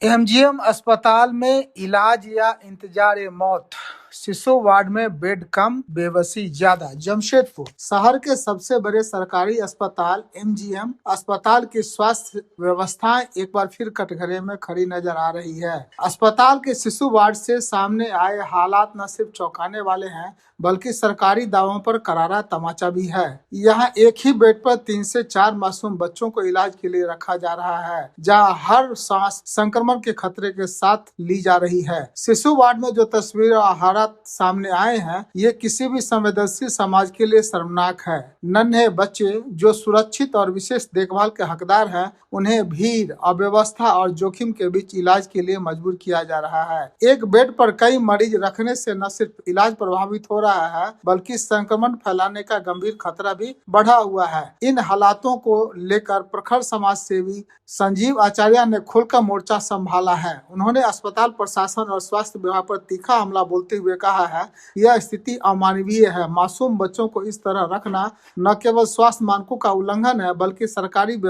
MGM अस्पताल में इलाज या इंतजार मौत, शिशु वार्ड में बेड कम, बेबसी ज्यादा। जमशेदपुर शहर के सबसे बड़े सरकारी अस्पताल एमजीएम अस्पताल की स्वास्थ्य व्यवस्था एक बार फिर कटघरे में खड़ी नजर आ रही है। अस्पताल के शिशु वार्ड से सामने आए हालात न सिर्फ चौंकाने वाले हैं बल्कि सरकारी दावों पर करारा तमाचा भी है। यहाँ एक ही बेड पर 3 से 4 मासूम बच्चों को इलाज के लिए रखा जा रहा है, जहाँ हर सांस संक्रमण के खतरे के साथ ली जा रही है। शिशु वार्ड में जो तस्वीर और हालात सामने आए हैं, ये किसी भी संवेदनशील समाज के लिए शर्मनाक है। नन्हे बच्चे जो सुरक्षित और विशेष देखभाल के हकदार हैं, उन्हें भीड़, अव्यवस्था और जोखिम के बीच इलाज के लिए मजबूर किया जा रहा है। एक बेड पर कई मरीज रखने से न सिर्फ इलाज प्रभावित हो रहा है बल्कि संक्रमण फैलाने का गंभीर खतरा भी बढ़ा हुआ है। इन हालातों को लेकर प्रखर समाज सेवी संजीव आचार्य ने खुलकर मोर्चा संभाला है। उन्होंने अस्पताल प्रशासन और स्वास्थ्य विभाग पर तीखा हमला बोलते हुए कहा है, यह स्थिति अमानवीय है। मासूम बच्चों को इस तरह रखना न केवल स्वास्थ्य मानकों का उल्लंघन है बल्कि सरकारी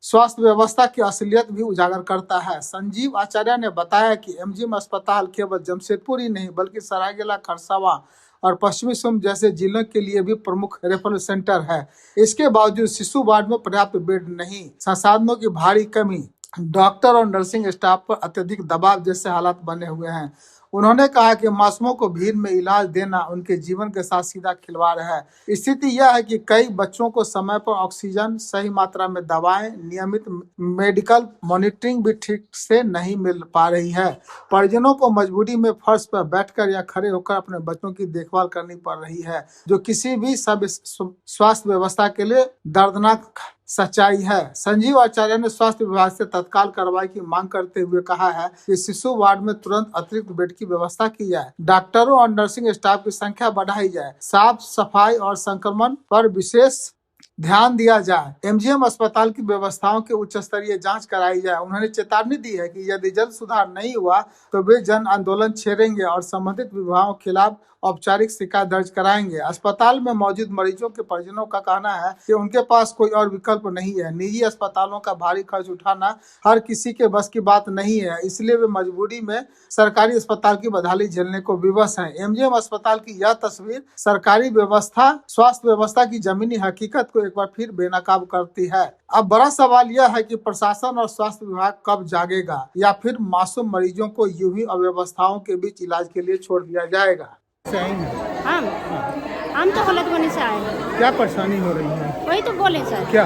स्वास्थ्य व्यवस्था की असलियत भी उजागर करता है। संजीव आचार्य ने बताया कि एमजीएम अस्पताल केवल जमशेदपुर ही नहीं बल्कि सरायकेला, खरसावां और पश्चिमी सिंहभूम जैसे जिलों के लिए भी प्रमुख रेफरल सेंटर है। इसके बावजूद शिशु वार्ड में पर्याप्त बेड नहीं, संसाधनों की भारी कमी, डॉक्टर और नर्सिंग स्टाफ पर अत्यधिक दबाव जैसे हालात बने हुए हैं। उन्होंने कहा कि मासूमों को भीड़ में इलाज देना उनके जीवन के साथ सीधा खिलवाड़ है। स्थिति यह है कि कई बच्चों को समय पर ऑक्सीजन, सही मात्रा में दवाएं, नियमित मेडिकल मॉनिटरिंग भी ठीक से नहीं मिल पा रही है। परिजनों को मजबूरी में फर्श पर बैठकर या खड़े होकर अपने बच्चों की देखभाल करनी पड़ रही है, जो किसी भी सब स्वास्थ्य व्यवस्था के लिए दर्दनाक सच्चाई है। संजीव आचार्य ने स्वास्थ्य विभाग से तत्काल कार्रवाई की मांग करते हुए कहा है कि शिशु वार्ड में तुरंत अतिरिक्त बेड की व्यवस्था की जाए, डॉक्टरों और नर्सिंग स्टाफ की संख्या बढ़ाई जाए, साफ सफाई और संक्रमण पर विशेष ध्यान दिया जाए, एमजीएम अस्पताल की व्यवस्थाओं की उच्च स्तरीय जांच कराई जाए। उन्होंने चेतावनी दी है कि यदि जल्द सुधार नहीं हुआ तो वे जन आंदोलन छेड़ेंगे और संबंधित विभागों के खिलाफ औपचारिक शिकायत दर्ज कराएंगे। अस्पताल में मौजूद मरीजों के परिजनों का कहना है कि उनके पास कोई और विकल्प नहीं है। निजी अस्पतालों का भारी खर्च उठाना हर किसी के बस की बात नहीं है, इसलिए वे मजबूरी में सरकारी अस्पताल की बदहाली झेलने को विवश हैं। एमजीएम अस्पताल की यह तस्वीर सरकारी व्यवस्था, स्वास्थ्य व्यवस्था की जमीनी हकीकत को एक बार फिर बेनकाब करती है। अब बड़ा सवाल यह है कि प्रशासन और स्वास्थ्य विभाग कब जागेगा या फिर मासूम मरीजों को यूं ही अव्यवस्थाओं के बीच इलाज के लिए छोड़ दिया जाएगा। हम तो गलत बने से आए हैं। क्या परेशानी हो रही है? वही तो बोले सर। क्या?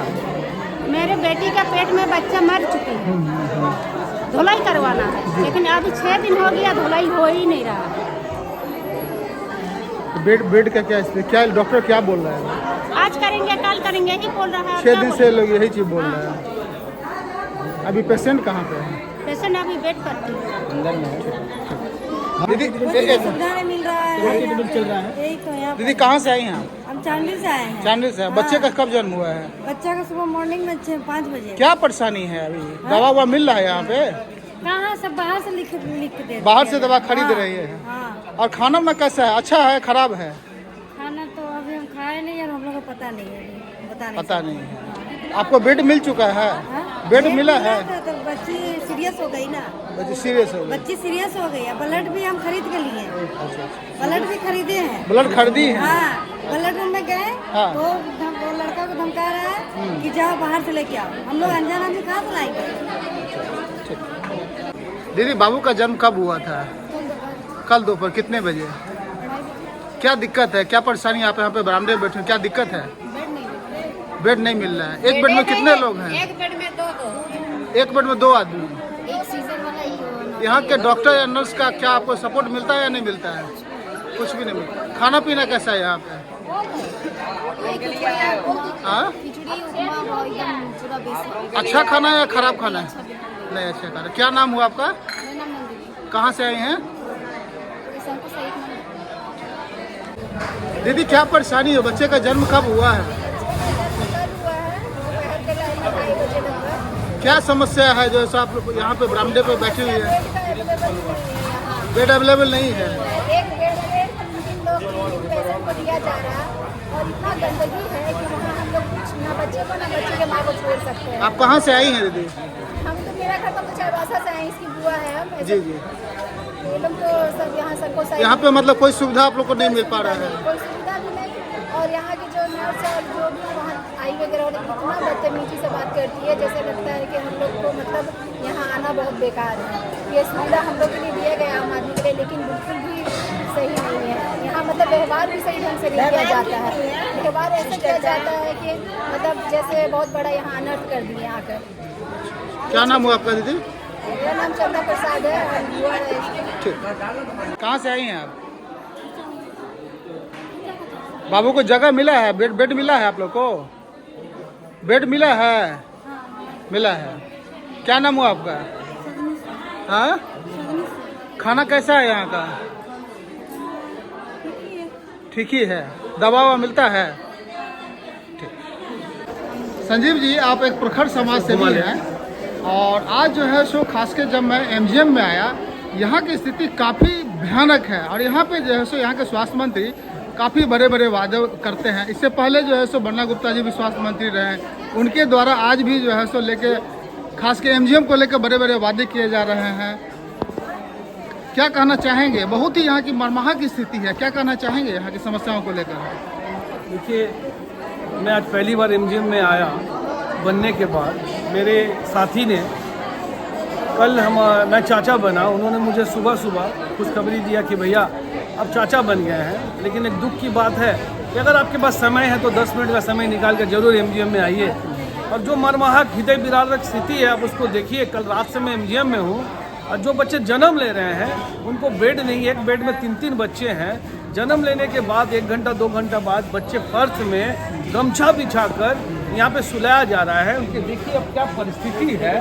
मेरे बेटी का पेट में बच्चा मर चुके हैं, धुलाई करवाना है, लेकिन अभी 6 दिन हो गया, धुलाई हो ही नहीं रहा। बेड का क्या डॉक्टर क्या बोल रहा है? आज करेंगे, कल करेंगे ही बोल रहा है। 6 दिन से लोग यही चीज बोल रहे हैं। अभी पेशेंट कहाँ पे है? पेशेंट अभी बेड पर अंदर में। दीदी सुविधा नहीं मिल रहा है, चल रहा है। यही तो यहाँ। दीदी कहाँ से आई हैं आप? हम चांदी से आए हैं। चांदी से। बच्चे का कब जन्म हुआ है? बच्चा का सुबह मॉर्निंग में 5 बजे। क्या परेशानी है? अभी दवा ववा मिल रहा है यहाँ पे? कहाँ सब बाहर से लिख के दे, बाहर से दवा खरीद रही है। हाँ। और खाना में कैसा है? अच्छा है, खराब है? खाना तो अभी हम खाए नहीं और हम लोग को पता नहीं है, पता नहीं है। आपको बेड मिल चुका है? बेड मिला है? तो बच्ची सीरियस हो गई ना। बच्ची सीरियस हो गई? बच्ची सीरियस हो गई है। ब्लड भी हम खरीद के लिए, ब्लड भी खरीदे हैं। ब्लड खरीदी है? हाँ, ब्लड में गए हाँ। तो वो लड़का को धमका रहा है कि जाओ बाहर से लेके आओ। हम लोग अनजान आदमी कहाँ से लाएंगे? दीदी बाबू का जन्म कब हुआ था? कल दोपहर। कितने बजे? क्या दिक्कत है? क्या परेशानी? आप यहाँ पे बरामदे में बैठे, क्या दिक्कत है? बेड नहीं मिल रहा है। एक बेड में कितने लोग हैं? एक बेड में 2 एक बेड में 2 आदमी। एक सीजन वाला ही। यहाँ के डॉक्टर या नर्स का क्या आपको सपोर्ट मिलता है या नहीं मिलता है? कुछ भी नहीं मिलता। खाना पीना कैसा है यहाँ पे? हाँ? अच्छा खाना है या खराब खाना है? नहीं, अच्छा खाना। क्या नाम हुआ आपका? कहाँ से आई हैं? दीदी क्या परेशानी है? बच्चे का जन्म कब हुआ है? क्या समस्या है जो आप यहाँ पे बरामदे पे बैठी हुई है? बेड अवेलेबल नहीं है। एक बेड में 3 लोग पेशेंट को दिया जा रहा और इतना गंदगी है कि वहाँ हम लोग कुछ ना बच्चे को ना बच्चे के माँ को छोड़ सकते हैं। आप कहाँ से आई हैं दीदी? हम तो मेरा घर तो चाईबासा से है, इसकी बुआ है हम। जी जी। ये लोग तो सब यहाँ सबको सही यहाँ पे मतलब कोई सुविधा आप लोग को नहीं मिल पा रहा है? कोई सुविधा भी नहीं। और यहाँ की जो नर्स और जो भी वहाँ आई वगैरह और इतना बदतमीजी से बात करती है, जैसे लगता है कि हम लोग को मतलब यहाँ आना बहुत बेकार है। ये सुविधा हम लोग के लिए दिया गया आम आदमी के लिए, लेकिन बिल्कुल भी सही नहीं है। यहाँ मतलब व्यवहार भी सही ढंग से नहीं किया जाता है। व्यवहार ऐसे किया जाता है कि मतलब जैसे बहुत बड़ा यहाँ अनर्थ कर दिए आकर। क्या नाम हुआ आपका दीदी? मेरा नाम चंदा प्रसाद है और युवा है। ठीक। कहाँ से आई हैं आप? बाबू को जगह मिला है? बेड मिला है आप लोग को? बेड मिला है? मिला है। क्या नाम हुआ आपका? हाँ? खाना कैसा है यहाँ का? ठीक ही है। दवा ववा मिलता है? ठीक। संजीव जी, आप एक प्रखर समाज सेवी हैं और आज जो है सो खास के जब मैं एमजीएम में आया, यहाँ की स्थिति काफ़ी भयानक है और यहाँ पे जो है सो यहाँ के स्वास्थ्य मंत्री काफ़ी बड़े बड़े वादे करते हैं। इससे पहले जो है सो बन्ना गुप्ता जी भी स्वास्थ्य मंत्री रहे, उनके द्वारा आज भी जो है सो लेके खास के एमजीएम को लेकर बड़े बड़े वादे किए जा रहे हैं। क्या कहना चाहेंगे? बहुत ही यहाँ की मरमहा की स्थिति है, क्या कहना चाहेंगे यहाँ की समस्याओं को लेकर? देखिए, मैं आज पहली बार एमजीएम में आया बनने के बाद। मेरे साथी ने कल मैं चाचा बना, उन्होंने मुझे सुबह सुबह खुशखबरी दिया कि भैया अब चाचा बन गए हैं। लेकिन एक दुख की बात है कि अगर आपके पास समय है तो 10 मिनट का समय निकाल कर जरूर एमजीएम में आइए। और जो मरमहाक हृदय विदारक स्थिति है आप उसको देखिए। कल रात से मैं एमजीएम में हूँ और जो बच्चे जन्म ले रहे हैं उनको बेड नहीं, एक बेड में 3-3 बच्चे हैं। जन्म लेने के बाद 1 घंटा 2 घंटा बाद बच्चे फर्श में गमछा बिछाकर यहाँ पे सुलाया जा रहा है। उनके देखिए अब क्या परिस्थिति है।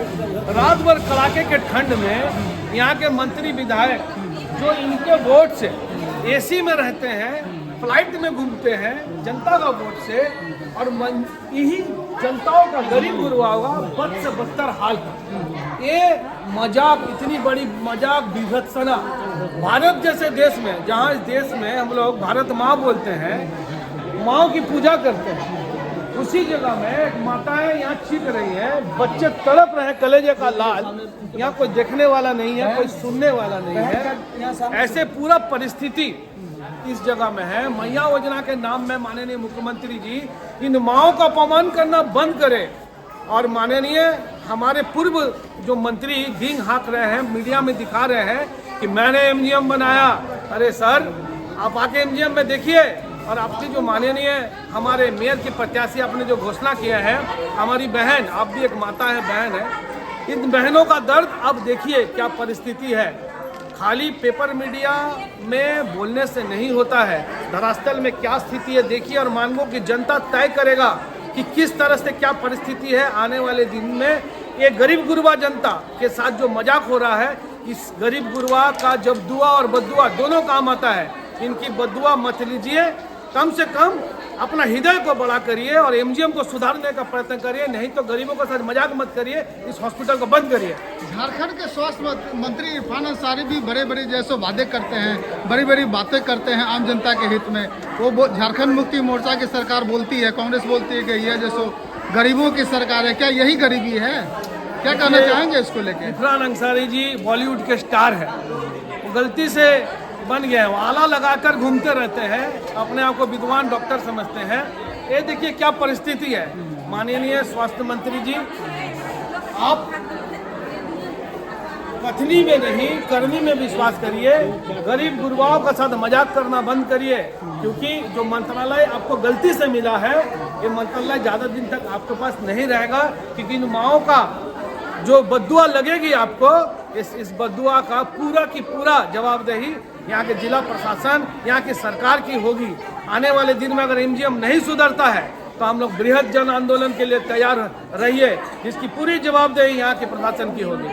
रात भर कड़ाके के ठंड में यहाँ के मंत्री विधायक जो इनके वोट से एसी में रहते हैं, फ्लाइट में घूमते हैं जनता का वोट से, और यही जनताओं का गरीब गुरबा हुआ बद से बदतर हाल है। ये मजाक, इतनी बड़ी मजाक, विभत्सना भारत जैसे देश में, जहाँ इस देश में हम लोग भारत माँ बोलते हैं, माँ की पूजा करते हैं, उसी जगह में एक माताएं यहाँ चीख रही हैं, बच्चे तड़प रहे हैं कलेजे का लाल। यहाँ कोई देखने वाला नहीं है, कोई सुनने वाला नहीं है। ऐसे पूरा परिस्थिति इस जगह में है। मैया योजना के नाम में माननीय मुख्यमंत्री जी इन माओं का अपमान करना बंद करे। और माननीय हमारे पूर्व जो मंत्री डींग हाँक रहे हैं, मीडिया में दिखा रहे हैं कि मैंने एमजीएम बनाया। अरे सर, आप आके एमजीएम में देखिए। और आपकी जो माननीय हमारे मेयर के प्रत्याशी आपने जो घोषणा किया है, हमारी बहन, आप भी एक माता है, बहन है, इन बहनों का दर्द अब देखिए क्या परिस्थिति है। खाली पेपर मीडिया में बोलने से नहीं होता है, धरातल में क्या स्थिति है देखिए। और मानगो की जनता तय करेगा कि किस तरह से क्या परिस्थिति है आने वाले दिन में। ये गरीब गुरबा जनता के साथ जो मजाक हो रहा है, इस गरीब गुरबा का जब दुआ और बद्दुआ दोनों काम आता है, इनकी बद्दुआ मत लीजिए। कम से कम अपना हृदय को बड़ा करिए और एमजीएम को सुधारने का प्रयत्न करिए, नहीं तो गरीबों के साथ मजाक मत करिए। इस हॉस्पिटल को बंद करिए। झारखंड के स्वास्थ्य मंत्री इरफान अंसारी भी बड़े बड़े जैसे वादे करते हैं, बड़ी बड़ी बातें करते हैं आम जनता के हित में। वो झारखंड मुक्ति मोर्चा की सरकार बोलती है, कांग्रेस बोलती है कि यह जैसो गरीबों की सरकार है। क्या यही गरीबी है? क्या कहना चाहेंगे इसको लेकर? इरफान अंसारी जी बॉलीवुड के स्टार है, वो गलती से बन गए हैं, वो आला लगाकर घूमते रहते हैं, अपने आप को विद्वान डॉक्टर समझते हैं। ये देखिए क्या परिस्थिति है। माननीय स्वास्थ्य मंत्री जी, आप कथनी में नहीं करनी में विश्वास करिए। गरीब गुरबाओं का साथ मजाक करना बंद करिए, क्योंकि जो मंत्रालय आपको गलती से मिला है, ये मंत्रालय ज़्यादा दिन तक आपके पास नहीं रहेगा। क्योंकि इन माओं का जो बद्दुआ लगेगी आपको, इस बद्दुआ का पूरा की पूरा जवाबदेही यहाँ के जिला प्रशासन, यहाँ की सरकार की होगी। आने वाले दिन में अगर एमजीएम नहीं सुधरता है तो हम लोग बृहद जन आंदोलन के लिए तैयार रहिए, जिसकी पूरी जवाबदेही यहाँ के प्रशासन की होगी।